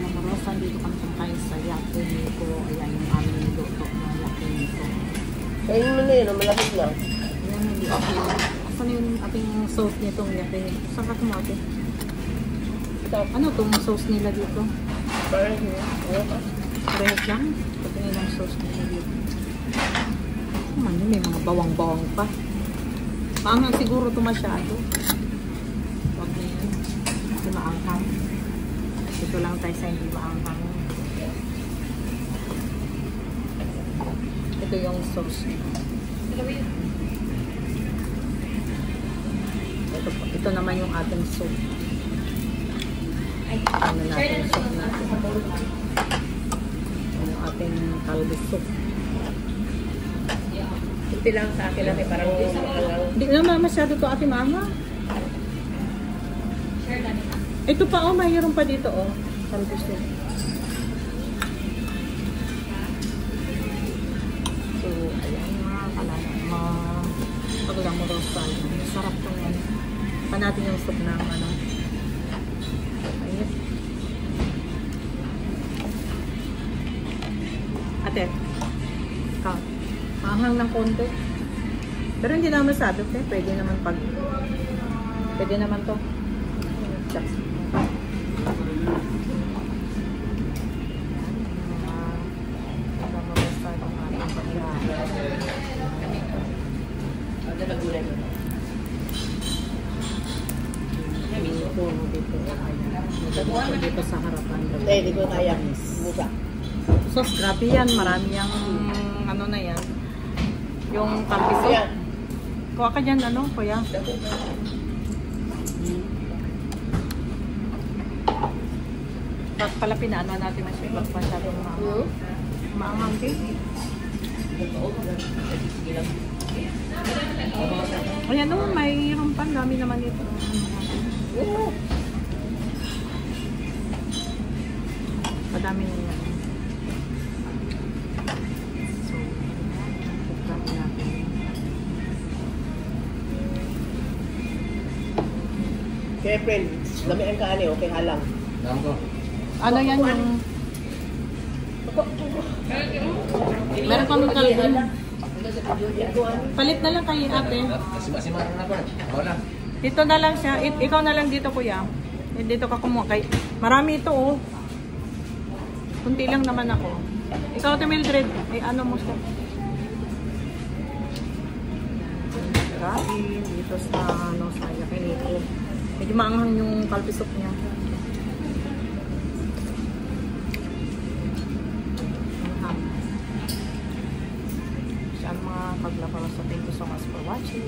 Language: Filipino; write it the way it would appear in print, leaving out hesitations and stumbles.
Glamorosa. Dito kami kayo sa Yakiniku. Ayan yung aming niluto ng Yakiniku. Kainin mo na yun, malapit na. Ayan, hindi okay. Asan yung ating sauce nitong Yakiniku? Saan ka tumate? Ano itong sauce nila dito? Parang yun. Ano ka? Parehas lang? Pati nilang sauce nila dito. Man, may mga bawang-bawang pa. Maanghang siguro ito masyado. Huwag na yan. Kasi maanghang. Ito lang tayo sa hindi maanghang. Ito yung sauce. Ito naman yung ating soup. Ano natin yung soup natin. Yung ating kalbi soup. Ito lang sa akin lang, parang Hindi naman masyado to ate mama. Ito pa oh, mayroon pa dito oh. Kalbi soup. So, ayan mga kalala. Glamorosa. Masarap to yan. Pa natin yung soup ng ano. Ayun. Ate. Ikaw. Maanghang ng konti. Pero hindi naman masyado, eh. Pwede naman pag... Pwede naman to. Just. Dito sa harapan. hindi ko kaya. Buka. So, grabe yan. Marami yung ano na yan. Yung kalbiso. Kuha ka dyan, ano, kuya? Tapos pala pinaano natin masyadong maanghang din. Ayan o, mayroon pa. Dami naman ito. Madami na yan. So, dami natin. Kaya friend, dami ang kaani, okay halang. Ano yan yung... Meron kami kalbi. Palit na lang kayo ate. Dito na lang siya. Ikaw na lang dito kuya. Dito ka kumuha. Marami ito oh. Kunti lang naman ako. Ikaw ate Mildred. Ay ano mo siya. Kain dito sa ano sa Yakiniku. Medyo maanghang yung kalpisok niya. Mga Glamorosa. Thank you so much for watching.